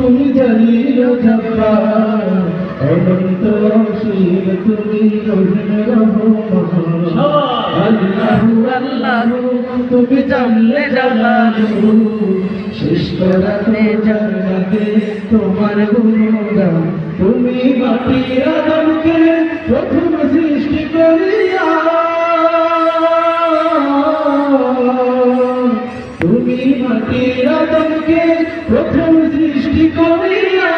তুমি জালিল জব্বার অনন্ত অসীম তুমি রহিম রহমান আল্লাহু আল্লাহু তুমি জানলে জালালু শেষ করাতে জান্নাতে তোমার গুণগান তুমি মাটির আদমকে প্রথম সৃষ্টি করিয়া তুমি মাটির আদমকে প্রথম সৃষ্টি করিয়া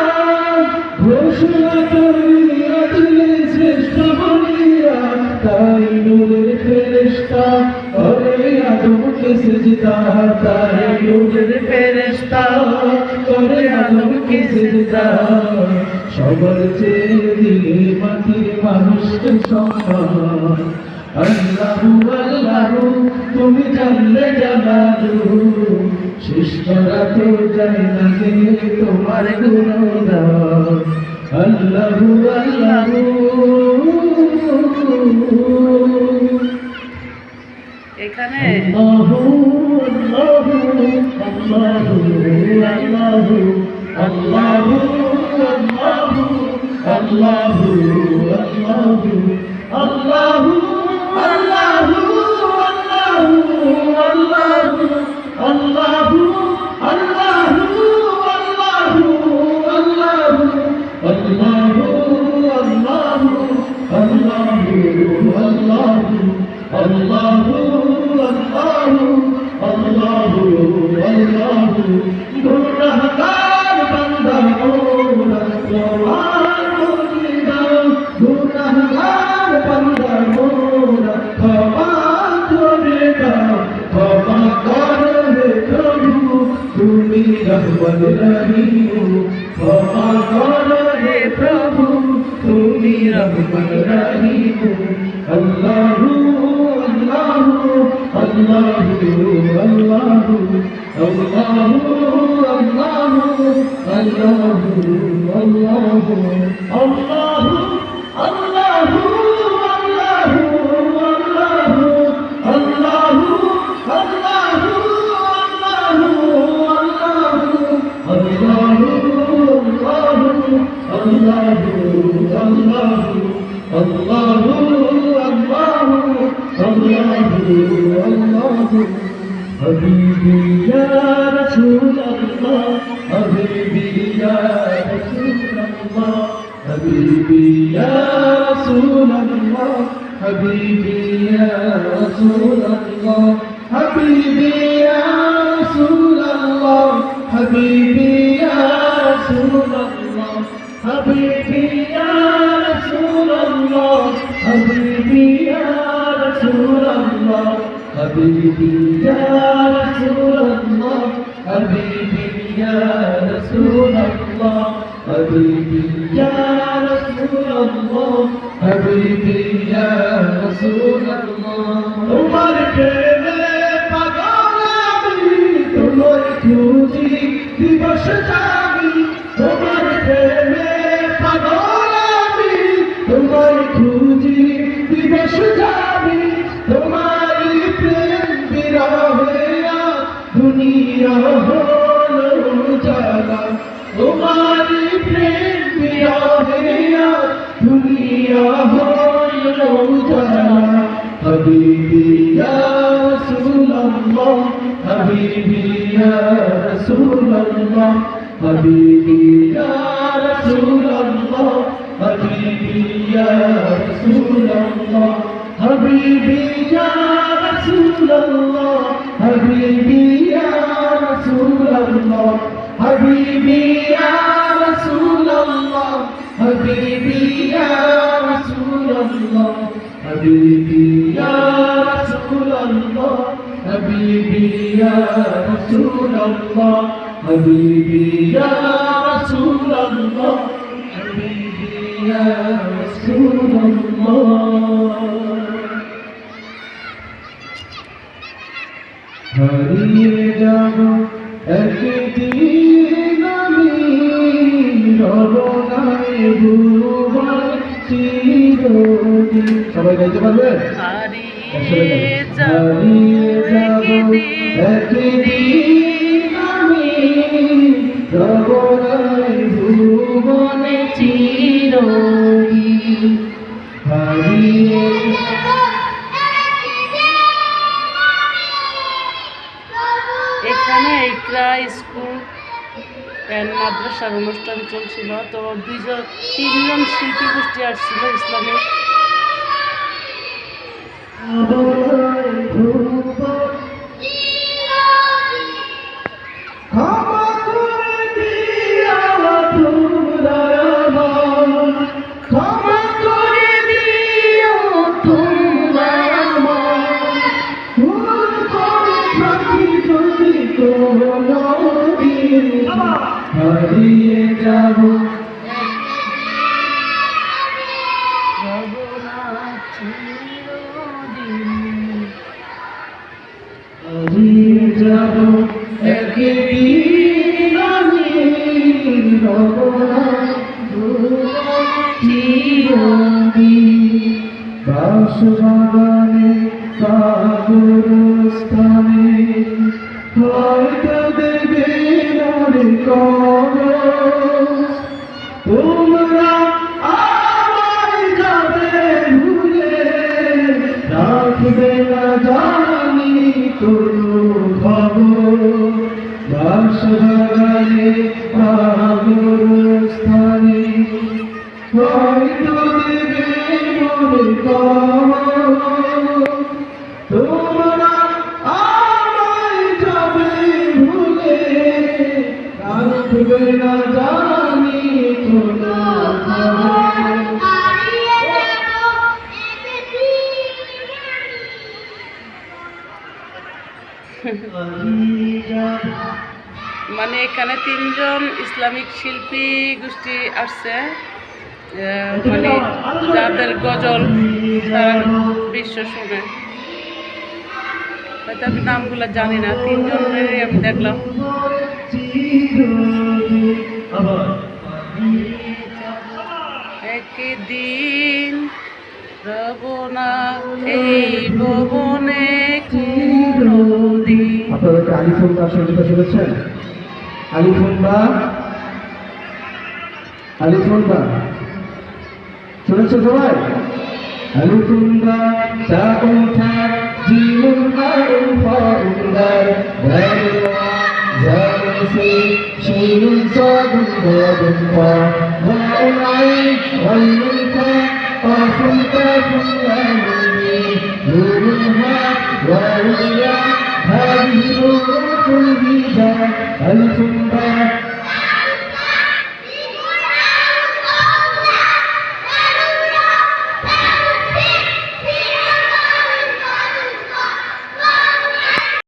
ঘোষণা করিয়া দিলে শ্রেষ্ঠ বলিয়া তাই নূরের ফেরেশতা করে আদমকে সিজদা তাই নূরের ফেরেশতা করে আদমকে সিজদা সবার চেয়ে দিলে মাটির মানুষকে সম্মান আল্লাহু আল্লাহু তুমি জানলে জালালু শেষ করা তো যায় না যে তোমার গুণগান আল্লাহু আল্লাহু এখানে আল্লাহু আল্লাহু আল্লাহু আল্লাহু আল্লাহু আল্লাহু আল্লাহু আল্লাহু আল্লাহু আল্লাহু গুনাহগার বান্দা মোরা তোমার বন্দিদান গুনাহগার বান্দা মোরা ক্ষমা করে দাও ক্ষমা করো হে প্রভু তুমি রহমান রহিম ক্ষমা করো হে প্রভু তুমি রহমান রহিম আল্লাহু আল্লাহু আল্লাহু আল্লাহু আল্লাহু আল্লাহু আল্লাহু আল্লাহু আল্লাহু حبيبي يا رسول الله حبيبي يا رسول الله حبيبي يا رسول الله حبيبي يا رسول الله حبيبي يا رسول الله حبيبي يا رسول الله حبيبي يا رسول الله حبيبي يا رسول الله حبيبي يا رسول الله حبيبي يا رسول الله حبيبي يا رسول الله حبيبي يا رسول الله তোমার প্রেমে পাগল আমি তোমার খুঁজি দিবস জাগি তোমার প্রেমে পাগল আমি তোমার খুঁজি দিবস জাগি তোমার দুনিয়া হলো জালা তোমারি প্রেম বিরহে দুনিয়া হলো জালা হাবিবি ইয়া রাসূলুল্লাহ হাবিবি ইয়া রাসূলুল্লাহ হাবিবি ইয়া রাসূলুল্লাহ হাবিবি ইয়া রাসূলুল্লাহ হাবিবি ইয়া রাসূলুল্লাহ حبيبي يا رسول الله حبيبي يا رسول الله حبيبي يا رسول الله حبيبي يا رسول الله حبيبي يا رسول الله حبيبي يا رسول الله حبيبي يا رسول الله হারিয়ে যাব একদিন আমি রব নাই ভুবন চিরদিন সবাই গাইতে পারবে হারিয়ে যাব একদিন আমি রব নাই চিরদিন হারিয়ে এখানে ইকরা স্কুল অ্যান্ড মাদ্রাসার অনুষ্ঠান চলছিল। তো তিনজন শিল্পী গোষ্ঠী আসছিল ইসলামিক। হারিয়ে যাব হারিয়ে যাব একদিন আমি রব না চিরদিন বাসবাগানে কাবরস্থানে হয়তো দেবে মনে তোমরা আমায় যাবে ভুলে রাখবে না জানি কোনো খবর বাসবাগানে কাবরস্থানে হয়তো দেবে মনে তোমরা আমায় যাবে ভুলে রাখবে না জানি কোনো মানে এখানে তিনজন ইসলামিক শিল্পী গোষ্ঠী আসছে, মানে যাদের গজল সারা বিশ্ব শুনে। হয়তো আমি নামগুলো জানি না, তিনজনেরই আমি দেখলাম। একদিন রব না এই ভবনে কোনদিন। আপনারা কি আলিফুল্লাহ সঙ্গীত শুনেছেন? আলিফুল্লাহ শুনেছেন সবাই? আলিফুল্লাহ তাউন তা জিমুন আউন ফাউন দার দারওয়া জামুন সি শিনুন সাদুন দাদুন ফা ওয়াউন আইন ওয়াইনুন ফা قافٌ كافٌ لام ميم نون هاء واو ياء هذه حروف الهجاء ألف باء